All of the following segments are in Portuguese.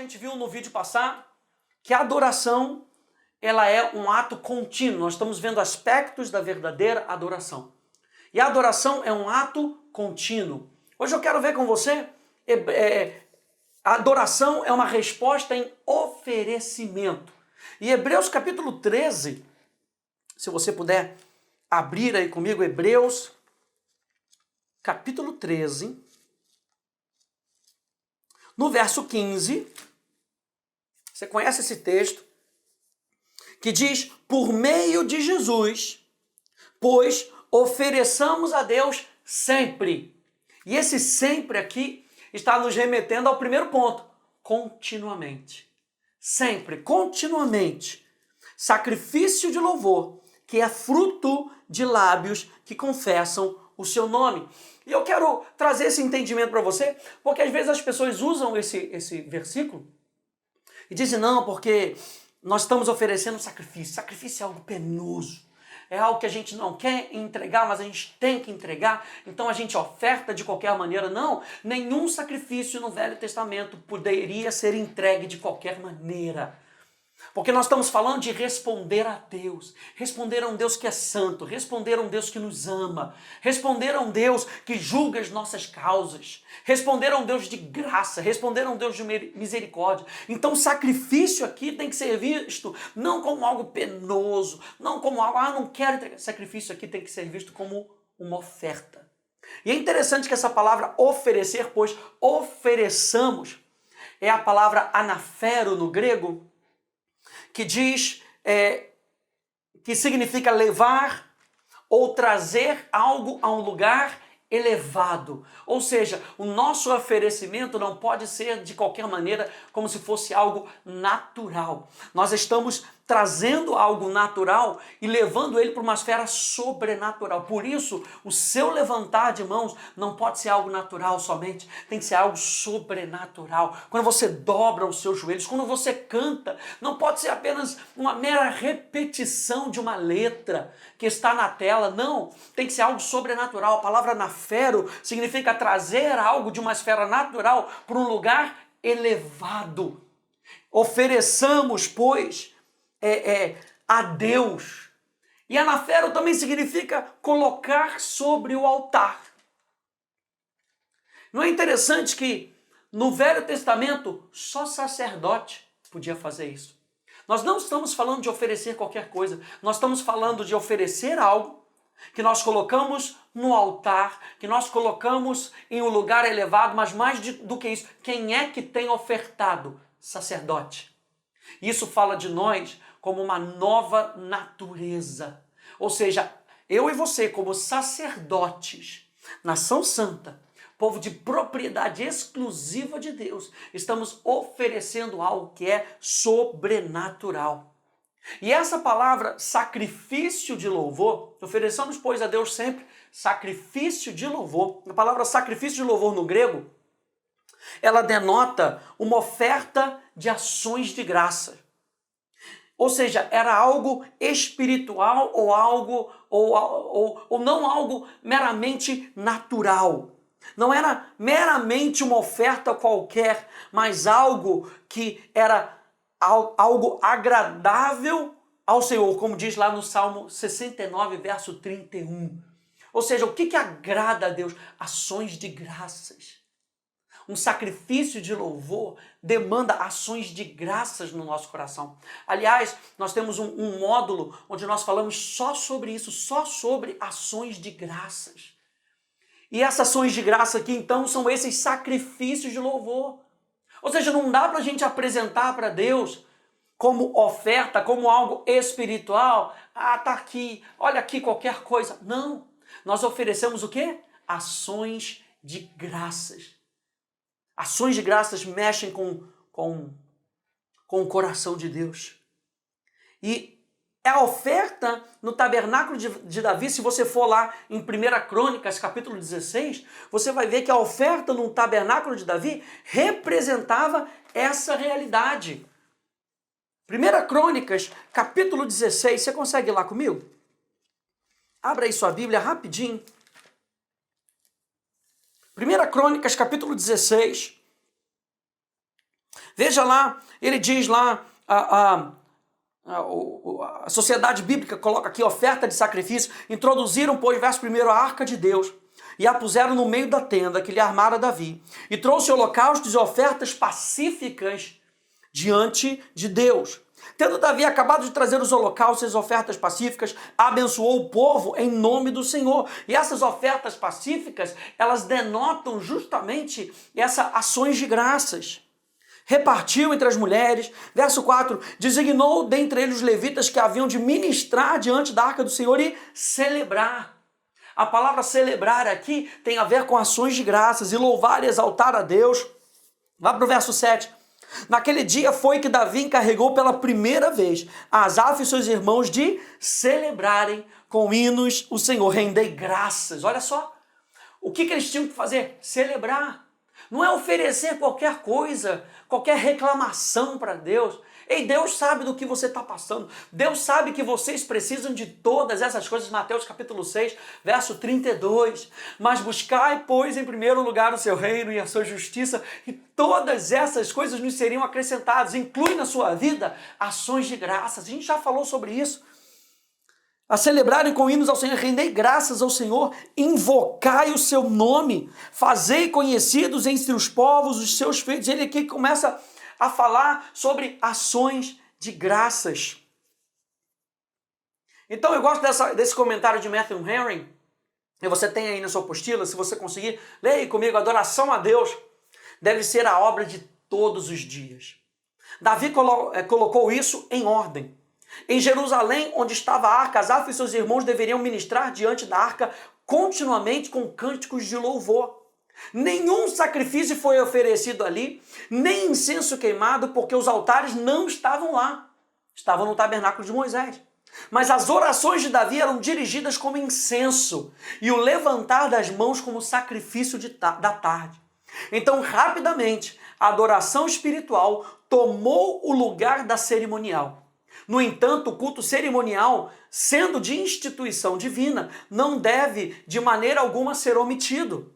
gente viu no vídeo passado que a adoração ela é um ato contínuo. Nós estamos vendo aspectos da verdadeira adoração. E a adoração é um ato contínuo. Hoje eu quero ver com você, a adoração é uma resposta em oferecimento. E Hebreus capítulo 13, se você puder abrir aí comigo, Hebreus capítulo 13, no verso 15, você conhece esse texto, que diz, por meio de Jesus, pois ofereçamos a Deus sempre. E esse sempre aqui está nos remetendo ao primeiro ponto, continuamente. Sempre, continuamente. Sacrifício de louvor, que é fruto de lábios que confessam o seu nome. E eu quero trazer esse entendimento para você, porque às vezes as pessoas usam esse versículo e dizem, não, porque nós estamos oferecendo sacrifício. Sacrifício é algo penoso. É algo que a gente não quer entregar, mas a gente tem que entregar. Então a gente oferta de qualquer maneira. Não, nenhum sacrifício no Velho Testamento poderia ser entregue de qualquer maneira. Porque nós estamos falando de responder a Deus, responder a um Deus que é santo, responder a um Deus que nos ama, responder a um Deus que julga as nossas causas, responder a um Deus de graça, responder a um Deus de misericórdia. Então o sacrifício aqui tem que ser visto não como algo penoso, não como algo, não quero entregar. Sacrifício aqui tem que ser visto como uma oferta. E é interessante que essa palavra oferecer, pois ofereçamos, é a palavra anafero no grego, que diz, que significa levar ou trazer algo a um lugar elevado. Ou seja, o nosso oferecimento não pode ser de qualquer maneira como se fosse algo natural. Nós estamos trazendo algo natural e levando ele para uma esfera sobrenatural. Por isso, o seu levantar de mãos não pode ser algo natural somente, tem que ser algo sobrenatural. Quando você dobra os seus joelhos, quando você canta, não pode ser apenas uma mera repetição de uma letra que está na tela, não, tem que ser algo sobrenatural. A palavra anafero significa trazer algo de uma esfera natural para um lugar elevado. Ofereçamos, pois, a Deus. E anafero também significa colocar sobre o altar. Não é interessante que no Velho Testamento só sacerdote podia fazer isso? Nós não estamos falando de oferecer qualquer coisa, nós estamos falando de oferecer algo que nós colocamos no altar, que nós colocamos em um lugar elevado, mas mais do que isso, quem é que tem ofertado? Sacerdote. Isso fala de nós como uma nova natureza. Ou seja, eu e você, como sacerdotes, nação santa, povo de propriedade exclusiva de Deus, estamos oferecendo algo que é sobrenatural. E essa palavra sacrifício de louvor, ofereçamos, pois, a Deus sempre sacrifício de louvor. A palavra sacrifício de louvor no grego, ela denota uma oferta de ações de graça. Ou seja, era algo espiritual ou não algo meramente natural. Não era meramente uma oferta qualquer, mas algo que era algo agradável ao Senhor, como diz lá no Salmo 69, verso 31. Ou seja, o que agrada a Deus? Ações de graças. Um sacrifício de louvor demanda ações de graças no nosso coração. Aliás, nós temos um módulo onde nós falamos só sobre isso, só sobre ações de graças. E essas ações de graça aqui, então, são esses sacrifícios de louvor. Ou seja, não dá para a gente apresentar para Deus como oferta, como algo espiritual. Tá aqui, olha aqui qualquer coisa. Não, nós oferecemos o quê? Ações de graças. Ações de graças mexem com o coração de Deus. E a oferta no tabernáculo de Davi, se você for lá em 1 Crônicas, capítulo 16, você vai ver que a oferta no tabernáculo de Davi representava essa realidade. 1 Crônicas, capítulo 16, você consegue ir lá comigo? Abra aí sua Bíblia rapidinho. 1 Crônicas, capítulo 16, Veja lá, ele diz lá, a sociedade bíblica coloca aqui oferta de sacrifício. Introduziram, pois, verso 1, a arca de Deus e a puseram no meio da tenda que lhe armara Davi. E trouxe holocaustos e ofertas pacíficas diante de Deus. Tendo Davi acabado de trazer os holocaustos e as ofertas pacíficas, abençoou o povo em nome do Senhor. E essas ofertas pacíficas, elas denotam justamente essas ações de graças. Repartiu entre as mulheres. Verso 4, designou dentre eles os levitas que haviam de ministrar diante da arca do Senhor e celebrar. A palavra celebrar aqui tem a ver com ações de graças e louvar e exaltar a Deus. Vá para o verso 7. Naquele dia foi que Davi encarregou pela primeira vez Asaf e seus irmãos de celebrarem com hinos o Senhor. Rendei graças. Olha só, o que eles tinham que fazer? Celebrar. Não é oferecer qualquer coisa, qualquer reclamação para Deus. Ei, Deus sabe do que você está passando. Deus sabe que vocês precisam de todas essas coisas. Mateus capítulo 6, verso 32. Mas buscai, pois, em primeiro lugar o seu reino e a sua justiça, e todas essas coisas nos seriam acrescentadas. Inclui na sua vida ações de graças. A gente já falou sobre isso. A celebrarem com hinos ao Senhor, rendei graças ao Senhor, invocai o seu nome, fazei conhecidos entre os povos os seus feitos. Ele aqui começa a falar sobre ações de graças. Então eu gosto desse comentário de Matthew Henry, e você tem aí na sua apostila, se você conseguir, leia comigo, adoração a Deus deve ser a obra de todos os dias. Davi colocou isso em ordem. Em Jerusalém, onde estava a arca, Asaf e seus irmãos deveriam ministrar diante da arca continuamente com cânticos de louvor. Nenhum sacrifício foi oferecido ali, nem incenso queimado, porque os altares não estavam lá. Estavam no tabernáculo de Moisés. Mas as orações de Davi eram dirigidas como incenso e o levantar das mãos como sacrifício da tarde. Então, rapidamente, a adoração espiritual tomou o lugar da cerimonial. No entanto, o culto cerimonial, sendo de instituição divina, não deve de maneira alguma ser omitido.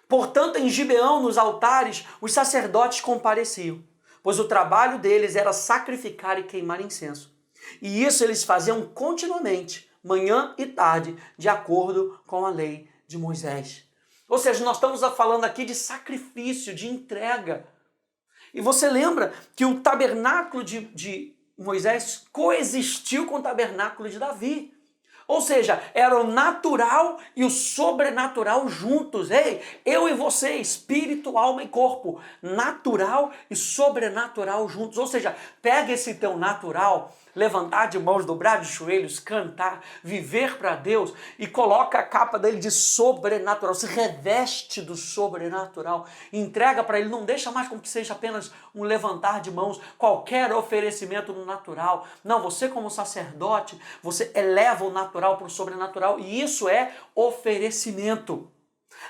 Portanto, em Gibeão, nos altares, os sacerdotes compareciam, pois o trabalho deles era sacrificar e queimar incenso. E isso eles faziam continuamente, manhã e tarde, de acordo com a lei de Moisés. Ou seja, nós estamos falando aqui de sacrifício, de entrega. E você lembra que o tabernáculo de Moisés coexistiu com o tabernáculo de Davi. Ou seja, era o natural e o sobrenatural juntos. Ei, eu e você, espírito, alma e corpo, natural e sobrenatural juntos. Ou seja, pega esse teu natural, levantar de mãos, dobrar de joelhos, cantar, viver para Deus e coloca a capa dele de sobrenatural, se reveste do sobrenatural, entrega para ele, não deixa mais com que seja apenas um levantar de mãos, qualquer oferecimento no natural. Não, você como sacerdote, você eleva o natural para o sobrenatural e isso é oferecimento.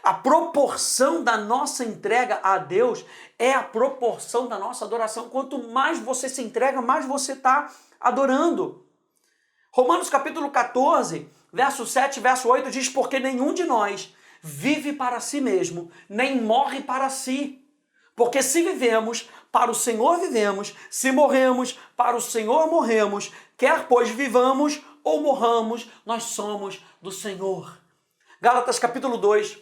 A proporção da nossa entrega a Deus é a proporção da nossa adoração. Quanto mais você se entrega, mais você está adorando. Romanos capítulo 14, verso 7, verso 8 diz: porque nenhum de nós vive para si mesmo, nem morre para si. Porque se vivemos, para o Senhor vivemos, se morremos, para o Senhor morremos, quer pois vivamos ou morramos, nós somos do Senhor. Gálatas capítulo 2,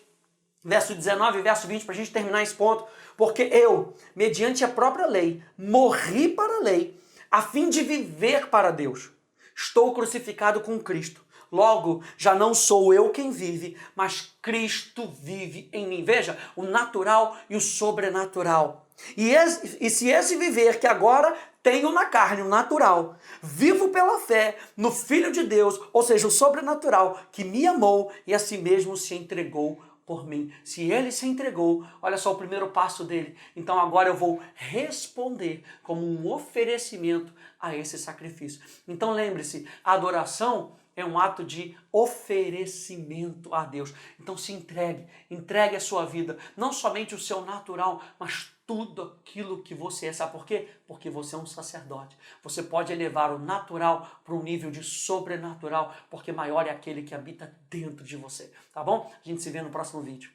verso 19 e verso 20, para a gente terminar esse ponto. Porque eu, mediante a própria lei, morri para a lei, a fim de viver para Deus. Estou crucificado com Cristo. Logo, já não sou eu quem vive, mas Cristo vive em mim. Veja, o natural e o sobrenatural. E se esse viver que agora tenho na carne, o natural, vivo pela fé no Filho de Deus, ou seja, o sobrenatural, que me amou e a si mesmo se entregou por mim. Se ele se entregou, olha só o primeiro passo dele. Então agora eu vou responder como um oferecimento a esse sacrifício. Então lembre-se, a adoração é um ato de oferecimento a Deus. Então se entregue a sua vida, não somente o seu natural, mas tudo aquilo que você é. Sabe por quê? Porque você é um sacerdote. Você pode elevar o natural para um nível de sobrenatural, porque maior é aquele que habita dentro de você. Tá bom? A gente se vê no próximo vídeo.